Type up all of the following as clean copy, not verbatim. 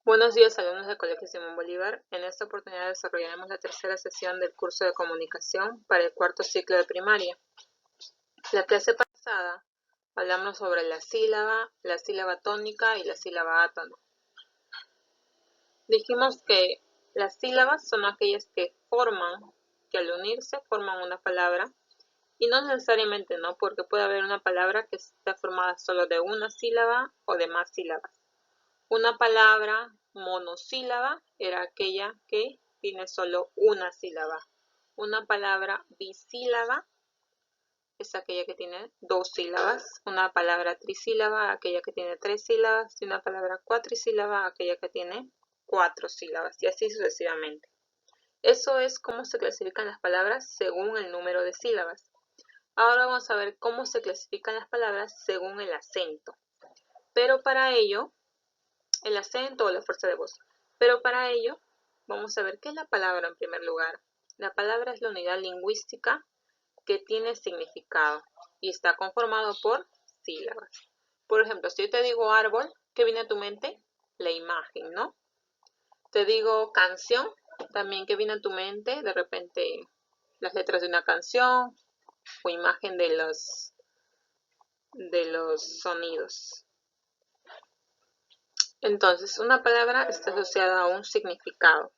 Buenos días, alumnos del Colegio Simón Bolívar. En esta oportunidad desarrollaremos la tercera sesión del curso de comunicación para el cuarto ciclo de primaria. La clase pasada hablamos sobre la sílaba tónica y la sílaba átona. Dijimos que las sílabas son aquellas que al unirse forman una palabra, y no necesariamente, ¿no? Porque puede haber una palabra que está formada solo de una sílaba o de más sílabas. Una palabra monosílaba era aquella que tiene solo una sílaba. Una palabra bisílaba es aquella que tiene dos sílabas. Una palabra trisílaba, aquella que tiene tres sílabas. Y una palabra cuatrisílaba, aquella que tiene cuatro sílabas. Y así sucesivamente. Eso es cómo se clasifican las palabras según el número de sílabas. Ahora vamos a ver cómo se clasifican las palabras según el acento. Pero para ello, el acento o la fuerza de voz. Pero para ello, vamos a ver qué es la palabra en primer lugar. La palabra es la unidad lingüística que tiene significado y está conformado por sílabas. Por ejemplo, si yo te digo árbol, ¿qué viene a tu mente? La imagen, ¿no? Te digo canción, también ¿qué viene a tu mente? De repente las letras de una canción o imagen de los sonidos. Entonces, una palabra está asociada a un significado.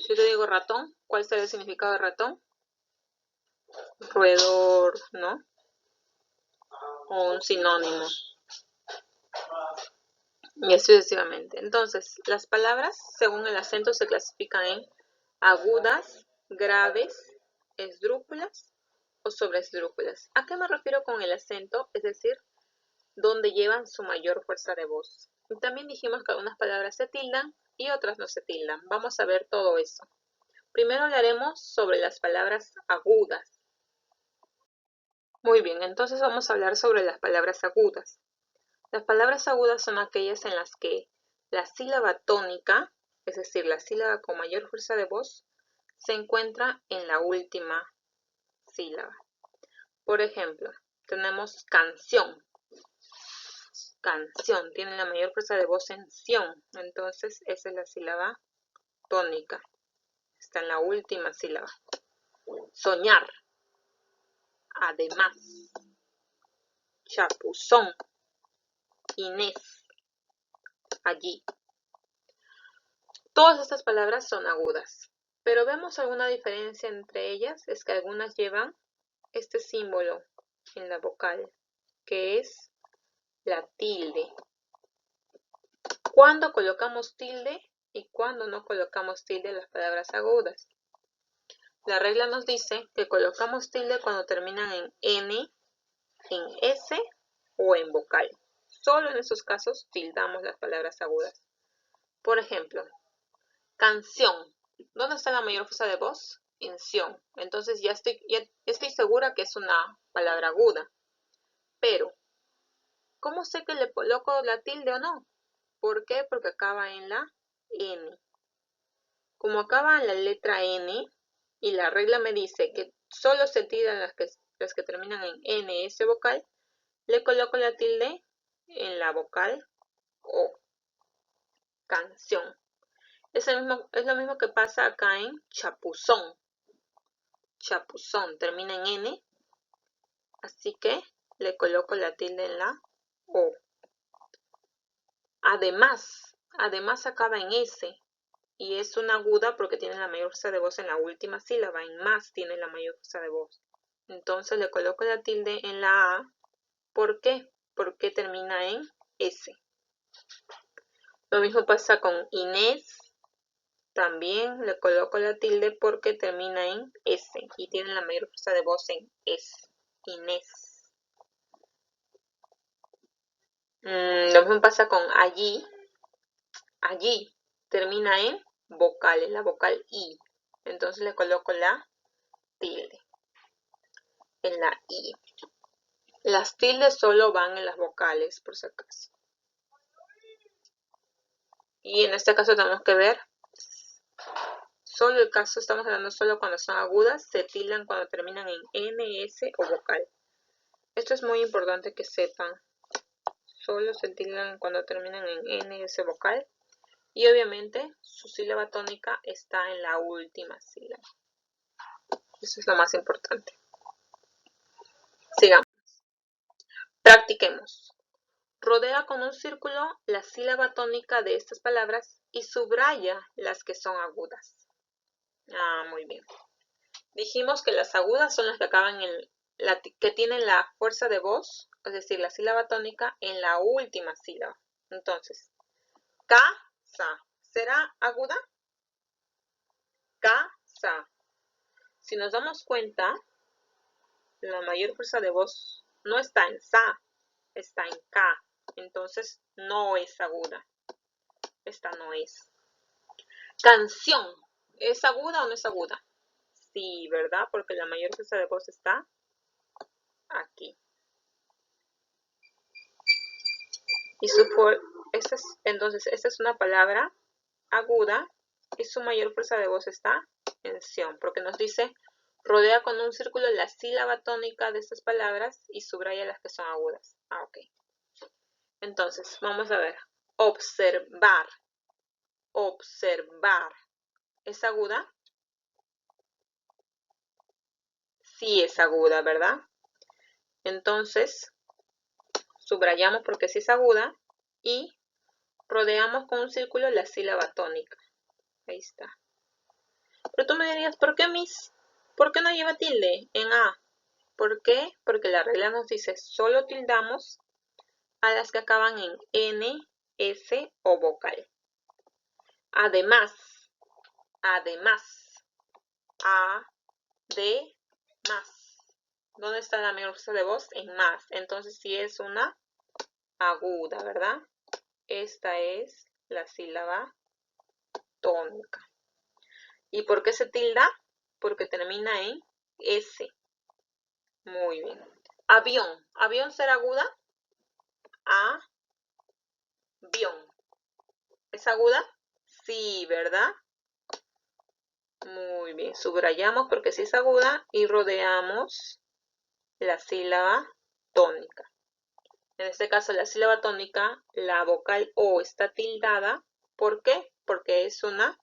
Si te digo ratón, ¿cuál será el significado de ratón? Roedor, ¿no? O un sinónimo. Y así sucesivamente. Entonces, las palabras, según el acento, se clasifican en agudas, graves, esdrújulas o sobreesdrújulas. ¿A qué me refiero con el acento? Es decir, donde llevan su mayor fuerza de voz. Y también dijimos que algunas palabras se tildan y otras no se tildan. Vamos a ver todo eso. Primero hablaremos sobre las palabras agudas. Muy bien, entonces vamos a hablar sobre las palabras agudas. Las palabras agudas son aquellas en las que la sílaba tónica, es decir, la sílaba con mayor fuerza de voz, se encuentra en la última sílaba. Por ejemplo, tenemos canción. Canción tiene la mayor fuerza de voz en ción, entonces esa es la sílaba tónica. Está en la última sílaba. Soñar. Además. Chapuzón. Inés. Allí. Todas estas palabras son agudas, pero vemos alguna diferencia entre ellas, es que algunas llevan este símbolo en la vocal, que es la tilde. ¿Cuándo colocamos tilde y cuándo no colocamos tilde en las palabras agudas? La regla nos dice que colocamos tilde cuando terminan en N, en S o en vocal. Solo en esos casos tildamos las palabras agudas. Por ejemplo, canción. ¿Dónde está la mayor fuerza de voz? En ción. Entonces ya estoy segura que es una palabra aguda. Pero, ¿cómo sé que le coloco la tilde o no? ¿Por qué? Porque acaba en la N. Como acaba en la letra N, y la regla me dice que solo se tildan las que terminan en N, S vocal, le coloco la tilde en la vocal O. Canción. Es lo mismo que pasa acá en chapuzón. Chapuzón termina en N, así que le coloco la tilde en la O. Además acaba en S y es una aguda porque tiene la mayor fuerza de voz en la última sílaba. En más tiene la mayor fuerza de voz. Entonces le coloco la tilde en la A. ¿Por qué? Porque termina en S. Lo mismo pasa con Inés. También le coloco la tilde porque termina en S y tiene la mayor fuerza de voz en S. Inés. Lo mismo pasa con allí. Allí termina en vocal, en la vocal I. Entonces le coloco la tilde en la I. Las tildes solo van en las vocales, por si acaso. Y en este caso tenemos que ver solo el caso, estamos hablando solo cuando son agudas, se tildan cuando terminan en N, S o vocal. Esto es muy importante que sepan. Solo se tildan cuando terminan en N, S vocal Y obviamente su sílaba tónica está en la última sílaba. Eso es lo más importante. Sigamos. Practiquemos. Rodea con un círculo la sílaba tónica de estas palabras y subraya las que son agudas. Muy bien. Dijimos que las agudas son las que acaban que tienen la fuerza de voz, es decir, la sílaba tónica en la última sílaba. Entonces, casa, ¿será aguda? Casa. Si nos damos cuenta, la mayor fuerza de voz no está en sa, está en ka. Entonces, no es aguda. Esta no es. Canción, ¿es aguda o no es aguda? Sí, ¿verdad? Porque la mayor fuerza de voz está aquí. Y entonces, esta es una palabra aguda y su mayor fuerza de voz está en ción, porque nos dice, rodea con un círculo la sílaba tónica de estas palabras y subraya las que son agudas. Ok. Entonces, vamos a ver. Observar. Observar. ¿Es aguda? Sí es aguda, ¿verdad? Entonces, subrayamos porque sí es aguda y rodeamos con un círculo la sílaba tónica. Ahí está. Pero tú me dirías, ¿por qué ¿Por qué no lleva tilde en A? ¿Por qué? Porque la regla nos dice, solo tildamos a las que acaban en N, S o vocal. Además, A, de, más. ¿Dónde está la mayor fuerza de voz? En más. Entonces sí es una aguda, ¿verdad? Esta es la sílaba tónica. ¿Y por qué se tilda? Porque termina en S. Muy bien. Avión. ¿Avión será aguda? Avión. ¿Es aguda? Sí, ¿verdad? Muy bien. Subrayamos porque sí es aguda y rodeamos la sílaba tónica. En este caso, la sílaba tónica, la vocal O está tildada. ¿Por qué? Porque es una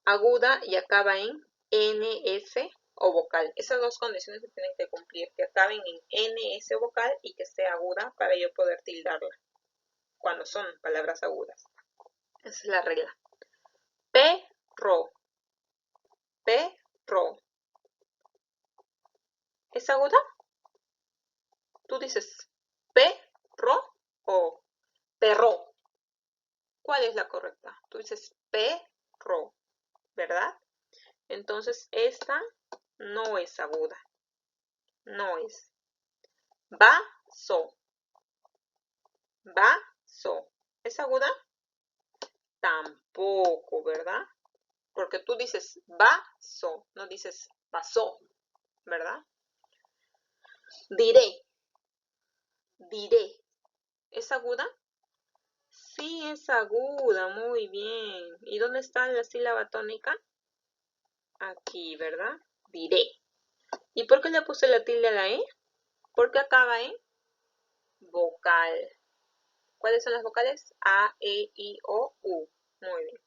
aguda y acaba en NS o vocal. Esas dos condiciones se tienen que cumplir, que acaben en NS o vocal y que sea aguda para yo poder tildarla cuando son palabras agudas. Esa es la regla. Perro. Perro. ¿Es aguda? Tú dices perro o perro. ¿Cuál es la correcta? Tú dices perro, ¿verdad? Entonces esta no es aguda. No es. Vaso. Vaso. ¿Es aguda? Tampoco, ¿verdad? Porque tú dices vaso, no dices vaso, ¿verdad? Diré. Diré. ¿Es aguda? Sí, es aguda, muy bien. ¿Y dónde está la sílaba tónica? Aquí, ¿verdad? Diré. ¿Y por qué le puse la tilde a la E? Porque acaba en vocal. ¿Cuáles son las vocales? A, E, I, O, U. Muy bien.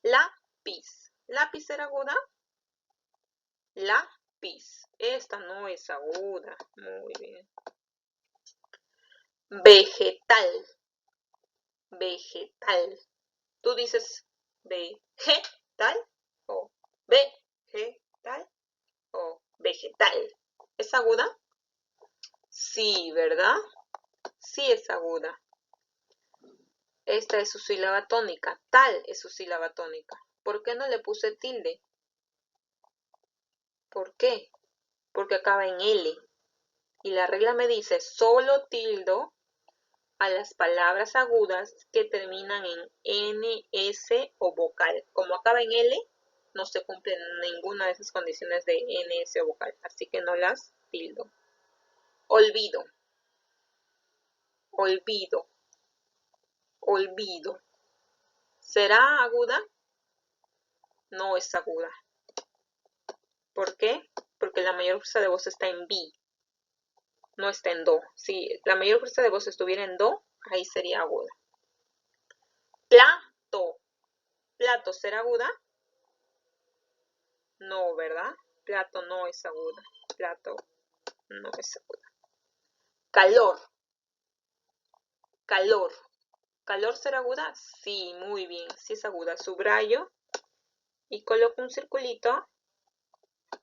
Lápiz. ¿Lápiz era aguda? Lápiz. Esta no es aguda. Muy bien. Vegetal. Vegetal. Tú dices vegetal o vegetal o vegetal. ¿Es aguda? Sí, ¿verdad? Sí es aguda. Esta es su sílaba tónica. Tal es su sílaba tónica. ¿Por qué no le puse tilde? ¿Por qué? Porque acaba en L. Y la regla me dice, solo tildo a las palabras agudas que terminan en N, S o vocal. Como acaba en L, no se cumple ninguna de esas condiciones de N, S o vocal. Así que no las tildo. Olvido. Olvido. Olvido. ¿Será aguda? No es aguda. ¿Por qué? Porque la mayor fuerza de voz está en bi, no está en do. Si la mayor fuerza de voz estuviera en do, ahí sería aguda. ¿Plato será aguda? No, ¿verdad? Plato no es aguda. Plato no es aguda. Calor. Calor. ¿Calor será aguda? Sí, muy bien. Sí es aguda. Subrayo y coloco un circulito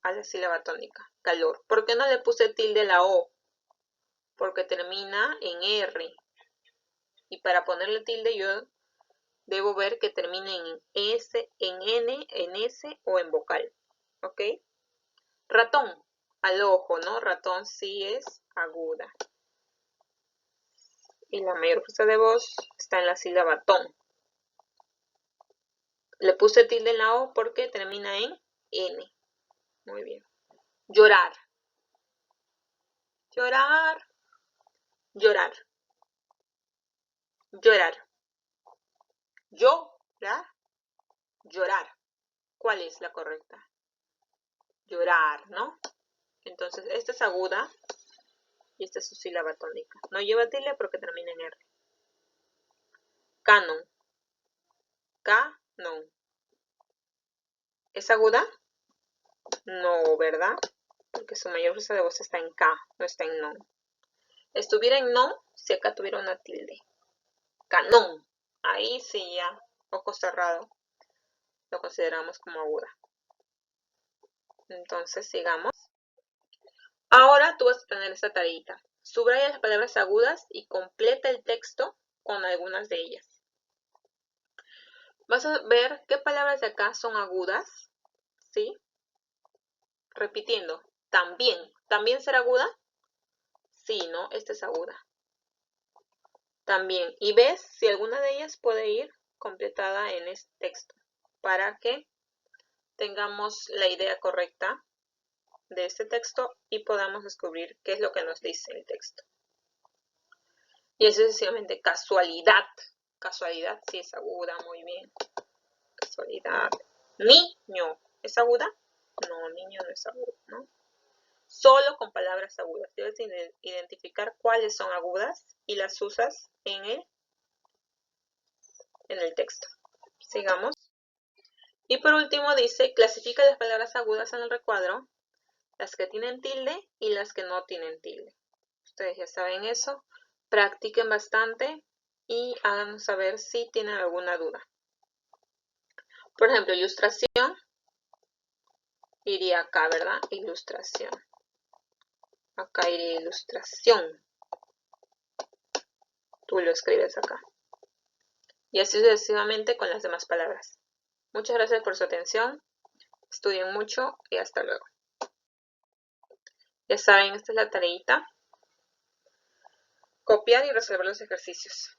a la sílaba tónica. Calor. ¿Por qué no le puse tilde a la O? Porque termina en R. Y para ponerle tilde yo debo ver que termine en S, en N, en S o en vocal. ¿Ok? Ratón. Al ojo, ¿no? Ratón sí es aguda. Y la mayor fuerza de voz está en la sílaba ton. Le puse tilde en la O porque termina en N. Muy bien. Llorar. Llorar. Llorar. Llorar. Llorar. Llorar. ¿Cuál es la correcta? Llorar, ¿no? Entonces, esta es aguda y esta es su sílaba tónica. No lleva tilde porque termina en R. Canon. Canon. ¿Es aguda? No, ¿verdad? Porque su mayor fuerza de voz está en K, no está en non. Estuviera en non si acá tuviera una tilde. Canón. Ahí sí ya, ojo cerrado, lo consideramos como aguda. Entonces, sigamos. Ahora tú vas a tener esta tareita. Subraya las palabras agudas y completa el texto con algunas de ellas. Vas a ver qué palabras de acá son agudas, ¿sí? Repitiendo, también. ¿También será aguda? Sí, ¿no? Esta es aguda. También. Y ves si alguna de ellas puede ir completada en este texto para que tengamos la idea correcta de este texto y podamos descubrir qué es lo que nos dice el texto. Y es sencillamente casualidad. Casualidad sí es aguda, muy bien. Casualidad. Niño, ¿es aguda? No, niño no es aguda, ¿no? Solo con palabras agudas. Debes identificar cuáles son agudas y las usas en el texto. Sigamos. Y por último dice, clasifica las palabras agudas en el recuadro, las que tienen tilde y las que no tienen tilde. Ustedes ya saben eso. Practiquen bastante y háganos saber si tienen alguna duda. Por ejemplo, ilustración iría acá, ¿verdad? Ilustración. Acá iría ilustración. Tú lo escribes acá. Y así sucesivamente con las demás palabras. Muchas gracias por su atención. Estudien mucho y hasta luego. Ya saben, esta es la tareita. Copiar y resolver los ejercicios.